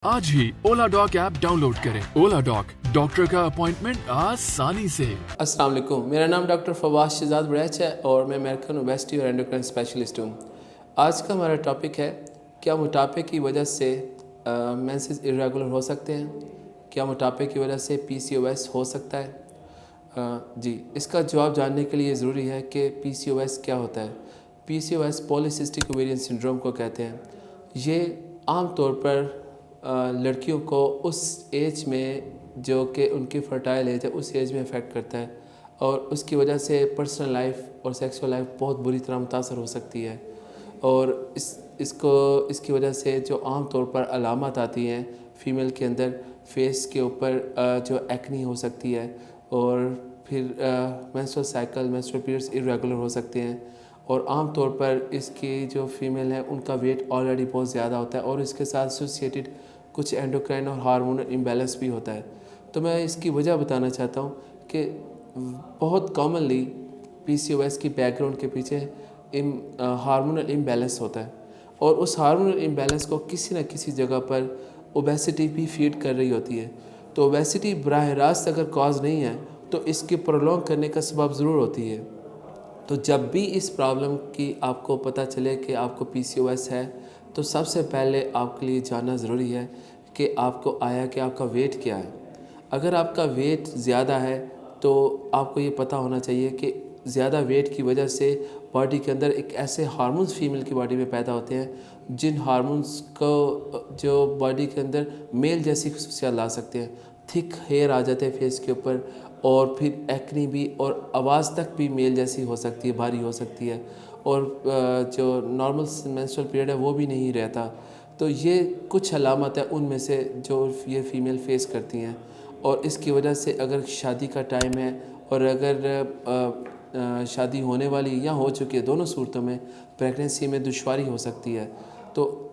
आज ही ओला dock app download करें। ओला dock, doctor का अपॉइंटमेंट आसानी से। अस्सलाम वालेकुम, मेरा नाम डॉक्टर फवाद शहजाद बड़ैच है और मैं अमेरिकन ओबेसिटी और एंडोक्राइन स्पेशलिस्ट हूँ। आज का हमारा टॉपिक है, क्या मोटापे की वजह से मेंसेस इरेगुलर हो सकते हैं? क्या मोटापे की वजह से PCOS हो सकता है? जी, इसका जवाब जानने के लिए ज़रूरी है कि PCOS क्या होता है। PCOS पॉलीसिस्टिक ओवेरियन सिंड्रोम को कहते हैं। ये आम तौर पर लड़कियों को उस एज में जो कि उनकी फर्टाइल एज है उस एज में अफेक्ट करता है और उसकी वजह से पर्सनल लाइफ और सेक्सुअल लाइफ बहुत बुरी तरह मुतासर हो सकती है। और इसकी वजह से जो आम तौर पर अलामत आती हैं फ़ीमेल के अंदर, फेस के ऊपर जो एक्नी हो सकती है और फिर menstrual cycle, menstrual periods irregular हो सकते हैं। और आम तौर पर इसकी जो फीमेल है उनका वेट ऑलरेडी बहुत ज़्यादा होता है और इसके साथ एसोसिएटेड कुछ एंडोक्राइन और हार्मोनल इम्बैलेंस भी होता है। तो मैं इसकी वजह बताना चाहता हूँ कि बहुत कॉमनली PCOS की बैकग्राउंड के पीछे हार्मोनल इम्बैलेंस होता है और उस हार्मोनल इम्बैलेंस को किसी न किसी जगह पर ओबेसिटी भी फीड कर रही होती है। तो ओबेसिटी बराह रास्त अगर कॉज नहीं है तो इसके प्रोलॉन्ग करने का सबब ज़रूर होती है। तो जब भी इस प्रॉब्लम की आपको पता चले कि आपको PCOS है तो सबसे पहले आपके लिए जानना ज़रूरी है कि आपको आया कि आपका वेट क्या है। अगर आपका वेट ज़्यादा है तो आपको ये पता होना चाहिए कि ज़्यादा वेट की वजह से बॉडी के अंदर एक ऐसे हार्मोन्स फीमेल की बॉडी में पैदा होते हैं जिन हार्मोन्स को जो बॉडी के अंदर मेल जैसी खुसूसियात ला सकते हैं। थिक हेयर आ जाते हैं फेस के ऊपर और फिर एक्नी भी और आवाज़ तक भी मेल जैसी हो सकती है, भारी हो सकती है और जो नॉर्मल मेंस्ट्रुअल पीरियड है वो भी नहीं रहता। तो ये कुछ अलामत है उनमें से जो ये फ़ीमेल फेस करती हैं और इसकी वजह से अगर शादी का टाइम है और अगर शादी होने वाली या हो चुकी है, दोनों सूरतों में प्रेगनेंसी में दुश्वारी हो सकती है। तो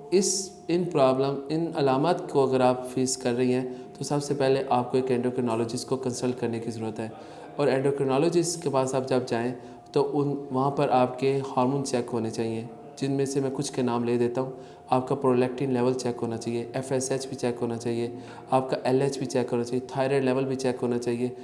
इन अलामत को अगर आप फेस कर रही हैं तो सबसे पहले आपको एक एंडोक्रिनोलॉजिस्ट को कंसल्ट करने की ज़रूरत है। और एंडोक्रिनोलॉजिस्ट के पास आप जब जाएं तो वहाँ पर आपके हार्मोन चेक होने चाहिए, जिनमें से मैं कुछ के नाम ले देता हूँ। आपका प्रोलैक्टिन लेवल चेक होना चाहिए, FSH भी चेक होना चाहिए, आपका LH भी चेक होना चाहिए, थायराइड लेवल भी चेक होना चाहिए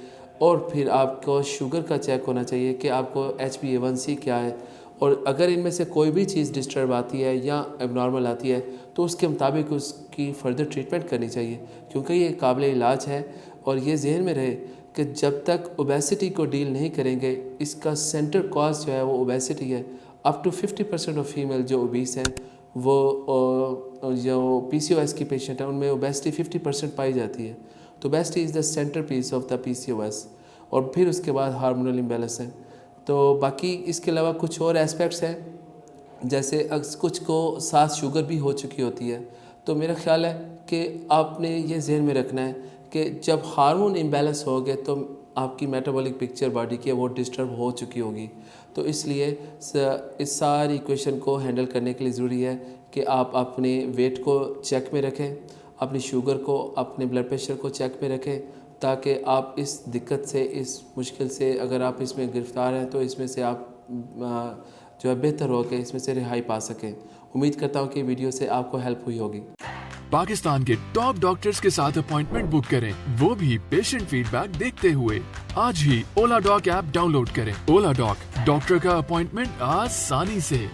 और फिर आपको शुगर का चेक होना चाहिए कि आपको HbA1c क्या है। और अगर इनमें से कोई भी चीज़ डिस्टर्ब आती है या एबनॉर्मल आती है तो उसके मुताबिक उसकी फ़र्दर ट्रीटमेंट करनी चाहिए, क्योंकि ये काबिल इलाज है। और ये जहन में रहे कि जब तक ओबेसिटी को डील नहीं करेंगे, इसका सेंटर कॉज जो है वो ओबेसिटी है। अप टू 50% ऑफ फीमेल जो ओबीस हैं वो जो PCOS की पेशेंट है उनमें ओबेसिटी 50% पाई जाती है। तो obesity is the centre piece of the PCOS। और फिर उसके बाद हार्मोनल इम्बैलेंस है। तो बाकी इसके अलावा कुछ और एस्पेक्ट्स हैं, जैसे कुछ को साथ शुगर भी हो चुकी होती है। तो मेरा ख्याल है कि आपने ये जहन में रखना है कि जब हार्मोन इम्बैलेंस हो गए तो आपकी मेटाबॉलिक पिक्चर बॉडी की वो डिस्टर्ब हो चुकी होगी। तो इसलिए इस सारी इक्वेशन को हैंडल करने के लिए ज़रूरी है कि आप अपने वेट को चेक में रखें, अपनी शुगर को, अपने ब्लड प्रेशर को चेक में रखें, ताकि आप इस दिक्कत से, इस मुश्किल से अगर आप इसमें गिरफ़्तार हैं तो इसमें से आप जो है बेहतर हो के इसमें से रिहाई पा सकें। उम्मीद करता हूँ कि वीडियो से आपको हेल्प हुई होगी। पाकिस्तान के टॉप डॉक्टर्स के साथ अपॉइंटमेंट बुक करें, वो भी पेशेंट फीडबैक देखते हुए। आज ही ओला डॉक ऐप डाउनलोड करें। ओला डॉक, डॉक्टर का अपॉइंटमेंट आसानी से।